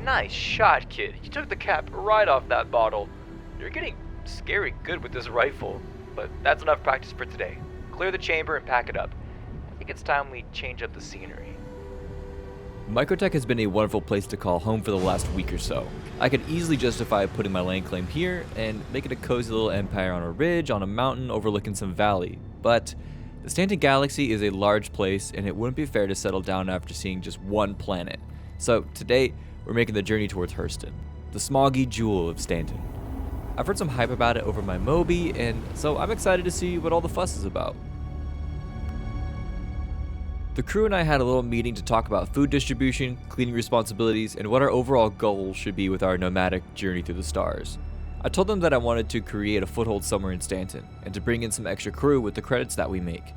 Nice shot, kid. You took the cap right off that bottle. You're getting scary good with this rifle, but that's enough practice for today. Clear the chamber and pack it up. I think it's time we change up the scenery. Microtech has been a wonderful place to call home for the last week or so. I could easily justify putting my land claim here and make it a cozy little empire on a ridge on a mountain overlooking some valley, but the Stanton Galaxy is a large place and it wouldn't be fair to settle down after seeing just one planet. So today, we're making the journey towards Hurston, the smoggy jewel of Stanton. I've heard some hype about it over my Moby, and so I'm excited to see what all the fuss is about. The crew and I had a little meeting to talk about food distribution, cleaning responsibilities, and what our overall goal should be with our nomadic journey through the stars. I told them that I wanted to create a foothold somewhere in Stanton, and to bring in some extra crew with the credits that we make.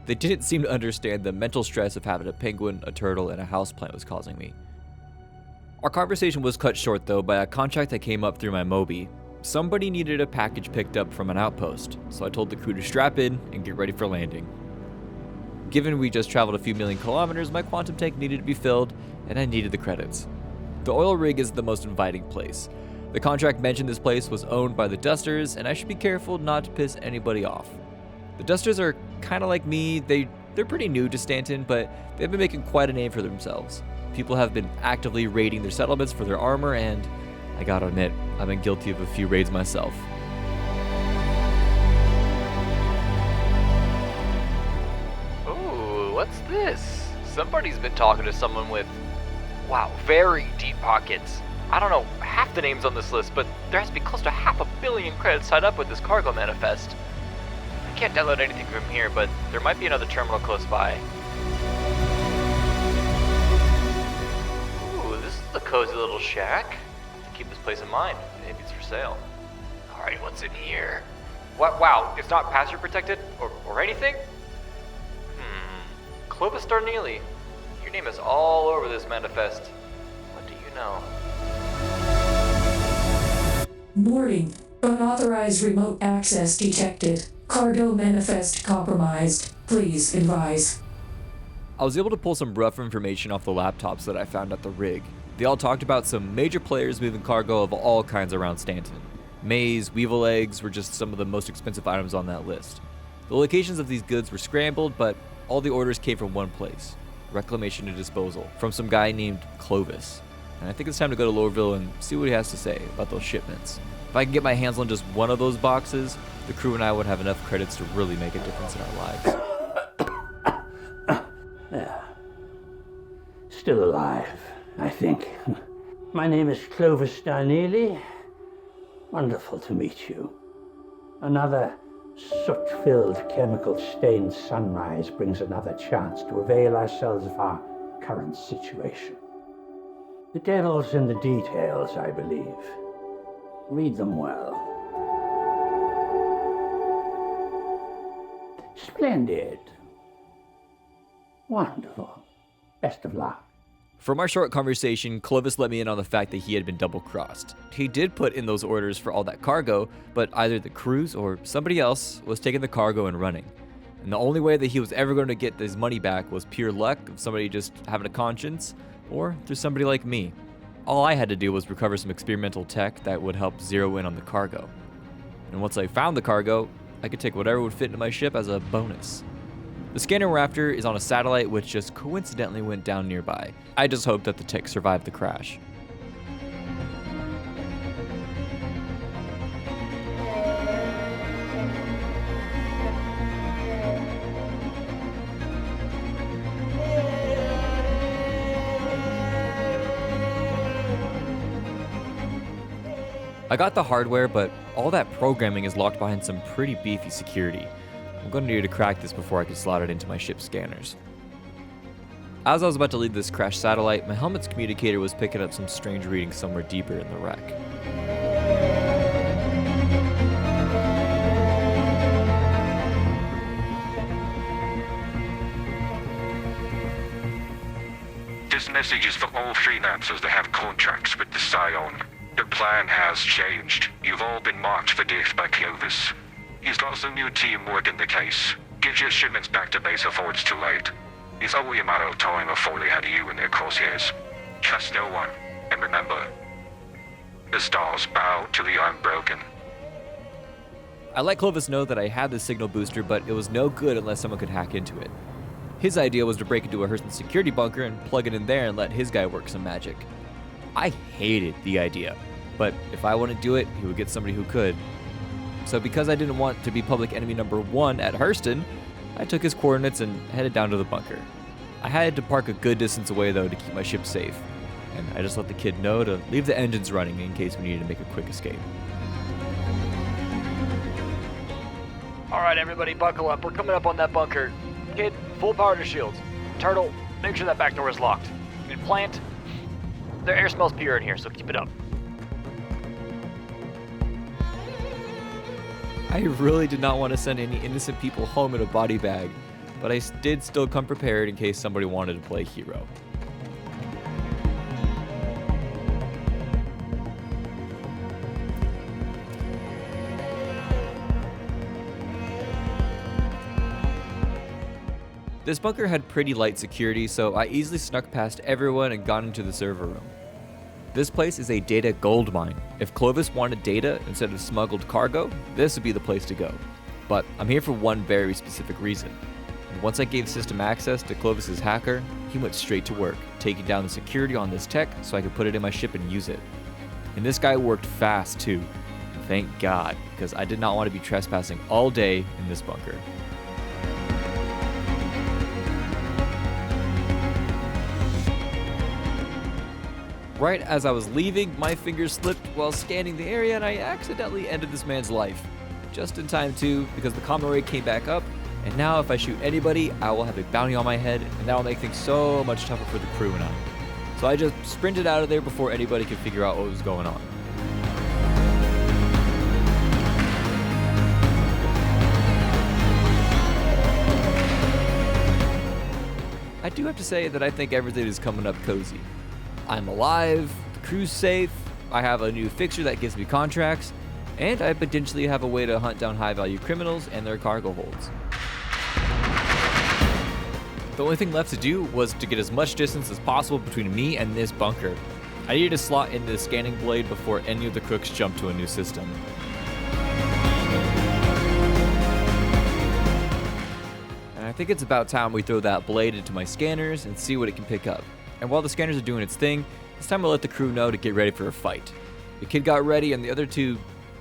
They didn't seem to understand the mental stress of having a penguin, a turtle, and a houseplant was causing me. Our conversation was cut short though by a contract that came up through my Moby. Somebody needed a package picked up from an outpost, so I told the crew to strap in and get ready for landing. Given we just traveled a few million kilometers, my quantum tank needed to be filled, and I needed the credits. The oil rig is the most inviting place. The contract mentioned this place was owned by the Dusters, and I should be careful not to piss anybody off. The Dusters are kinda like me, they're pretty new to Stanton, but they've been making quite a name for themselves. People have been actively raiding their settlements for their armor, and I gotta admit, I've been guilty of a few raids myself. Ooh, what's this? Somebody's been talking to someone with, wow, very deep pockets. I don't know half the names on this list, but there has to be close to 500 million credits tied up with this cargo manifest. I can't download anything from here, but there might be another terminal close by. Ooh, this is a cozy little shack. Keep this place in mind. Maybe it's for sale. Alright, what's in here? What? Wow, it's not password protected or anything? Clovis Darneely. Your name is all over this manifest. What do you know? Boarding. Unauthorized remote access detected. Cargo manifest compromised. Please advise. I was able to pull some rough information off the laptops that I found at the rig. They all talked about some major players moving cargo of all kinds around Stanton. Maize, weevil eggs were just some of the most expensive items on that list. The locations of these goods were scrambled, but all the orders came from one place, reclamation and disposal, from some guy named Clovis. And I think it's time to go to Lorville and see what he has to say about those shipments. If I can get my hands on just one of those boxes, the crew and I would have enough credits to really make a difference in our lives. Yeah. Still alive, I think. My name is Clovis Darneely. Wonderful to meet you. Another soot-filled, chemical-stained sunrise brings another chance to avail ourselves of our current situation. The devil's in the details, I believe. Read them well. Splendid. Wonderful. Best of luck. From our short conversation, Clovis let me in on the fact that he had been double-crossed. He did put in those orders for all that cargo, but either the crews or somebody else was taking the cargo and running. And the only way that he was ever going to get his money back was pure luck of somebody just having a conscience, or through somebody like me. All I had to do was recover some experimental tech that would help zero in on the cargo. And once I found the cargo, I could take whatever would fit into my ship as a bonus. The scanner Raptor is on a satellite which just coincidentally went down nearby. I just hope that the tech survived the crash. I got the hardware, but all that programming is locked behind some pretty beefy security. I'm going to need to crack this before I can slot it into my ship's scanners. As I was about to leave this crashed satellite, my helmet's communicator was picking up some strange readings somewhere deeper in the wreck. This message is for all freelancers that have contracts with the Scion. Your plan has changed. You've all been marked for death by Clovis. He's got some new team working the case. Get your shipments back to base before it's too late. It's only a matter of time before they have you in their crosshairs. Trust no one, And remember, the stars bow to the unbroken. I let Clovis know that I had the signal booster, but it was no good unless someone could hack into it. His idea was to break into a Hurston security bunker and plug it in there and let his guy work some magic. I hated the idea, but if I wouldn't do it, he would get somebody who could. So because I didn't want to be public enemy number 1 at Hurston, I took his coordinates and headed down to the bunker. I had to park a good distance away though to keep my ship safe, and I just let the kid know to leave the engines running in case we needed to make a quick escape. Alright, everybody, buckle up. We're coming up on that bunker. Kid, full power to shields. Turtle, make sure that back door is locked. And Plant, the air smells pure in here, so keep it up. I really did not want to send any innocent people home in a body bag, but I did still come prepared in case somebody wanted to play hero. This bunker had pretty light security, so I easily snuck past everyone and got into the server room. This place is a data gold mine. If Clovis wanted data instead of smuggled cargo, this would be the place to go. But I'm here for one very specific reason. And once I gave system access to Clovis's hacker, he went straight to work, taking down the security on this tech so I could put it in my ship and use it. And this guy worked fast too. Thank God, because I did not want to be trespassing all day in this bunker. Right as I was leaving, my fingers slipped while scanning the area and I accidentally ended this man's life. Just in time too, because the common rate came back up, and now if I shoot anybody, I will have a bounty on my head, and that will make things so much tougher for the crew and I. So I just sprinted out of there before anybody could figure out what was going on. I do have to say that I think everything is coming up cozy. I'm alive, the crew's safe, I have a new fixture that gives me contracts, and I potentially have a way to hunt down high-value criminals and their cargo holds. The only thing left to do was to get as much distance as possible between me and this bunker. I needed to slot in the scanning blade before any of the crooks jumped to a new system. And I think it's about time we throw that blade into my scanners and see what it can pick up. And while the scanners are doing its thing, it's time to let the crew know to get ready for a fight. The kid got ready and the other two,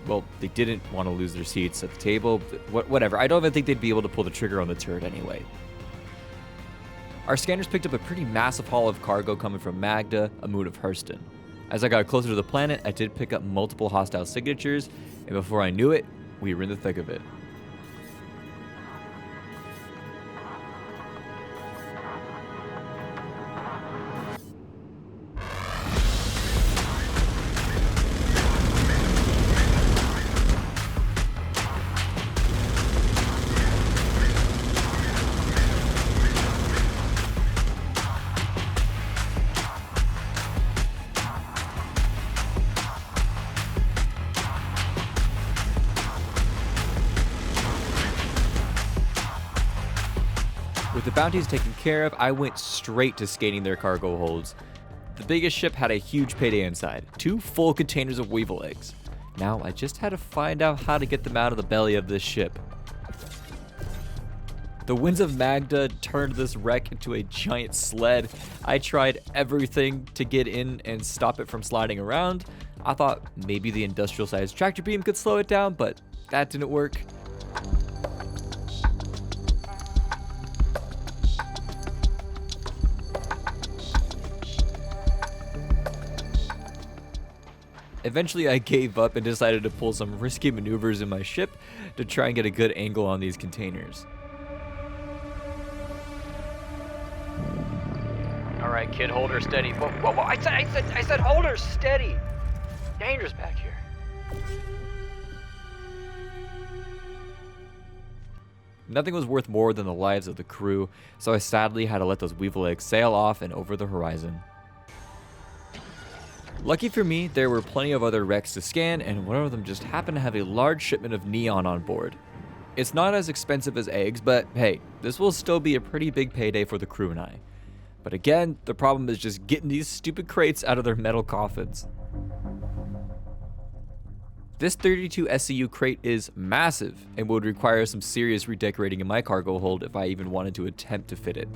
well, they didn't want to lose their seats at the table. Whatever, I don't even think they'd be able to pull the trigger on the turret anyway. Our scanners picked up a pretty massive haul of cargo coming from Magda, a moon of Hurston. As I got closer to the planet, I did pick up multiple hostile signatures, and before I knew it, we were in the thick of it. With the bounties taken care of, I went straight to scanning their cargo holds. The biggest ship had a huge payday inside, 2 full containers of weevil eggs. Now I just had to find out how to get them out of the belly of this ship. The winds of Magda turned this wreck into a giant sled. I tried everything to get in and stop it from sliding around. I thought maybe the industrial-sized tractor beam could slow it down, but that didn't work. Eventually I gave up and decided to pull some risky maneuvers in my ship to try and get a good angle on these containers. Alright, kid, hold her steady. Whoa, I said hold her steady! Dangerous back here. Nothing was worth more than the lives of the crew, so I sadly had to let those weevil eggs sail off and over the horizon. Lucky for me, there were plenty of other wrecks to scan, and one of them just happened to have a large shipment of neon on board. It's not as expensive as eggs, but hey, this will still be a pretty big payday for the crew and I. But again, the problem is just getting these stupid crates out of their metal coffins. This 32 SCU crate is massive and would require some serious redecorating in my cargo hold if I even wanted to attempt to fit it.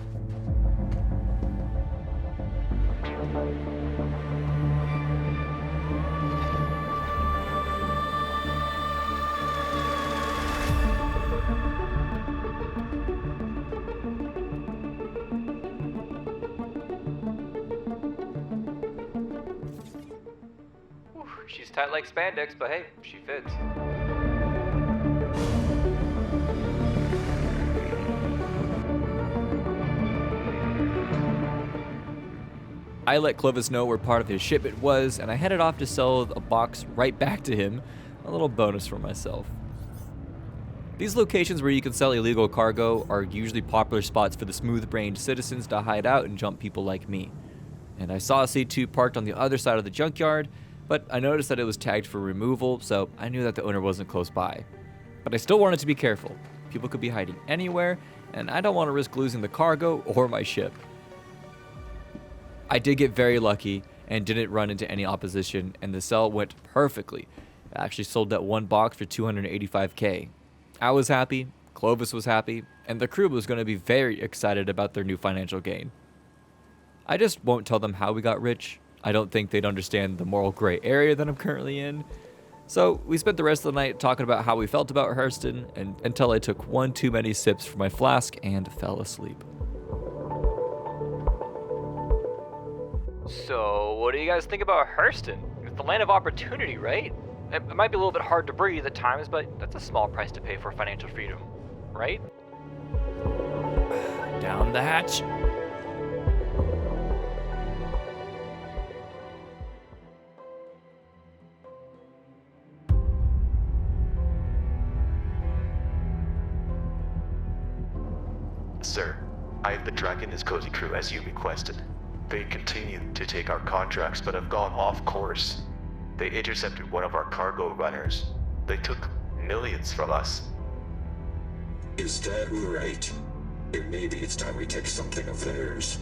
She's tight like spandex, but hey, she fits. I let Clovis know where part of his shipment was, and I headed off to sell a box right back to him, a little bonus for myself. These locations where you can sell illegal cargo are usually popular spots for the smooth-brained citizens to hide out and jump people like me. And I saw a C2 parked on the other side of the junkyard, but I noticed that it was tagged for removal, so I knew that the owner wasn't close by. But I still wanted to be careful. People could be hiding anywhere, and I don't want to risk losing the cargo or my ship. I did get very lucky and didn't run into any opposition, and the sale went perfectly. I actually sold that one box for $285K. I was happy, Clovis was happy, and the crew was going to be very excited about their new financial gain. I just won't tell them how we got rich. I don't think they'd understand the moral gray area that I'm currently in. So we spent the rest of the night talking about how we felt about Hurston until I took one too many sips from my flask and fell asleep. So, what do you guys think about Hurston? It's the land of opportunity, right? It might be a little bit hard to breathe at times, but that's a small price to pay for financial freedom, right? Down the hatch. Sir, I have been tracking this cozy crew as you requested. They continue to take our contracts but have gone off course. They intercepted one of our cargo runners. They took millions from us. Is that right? Then maybe it's time we take something of theirs.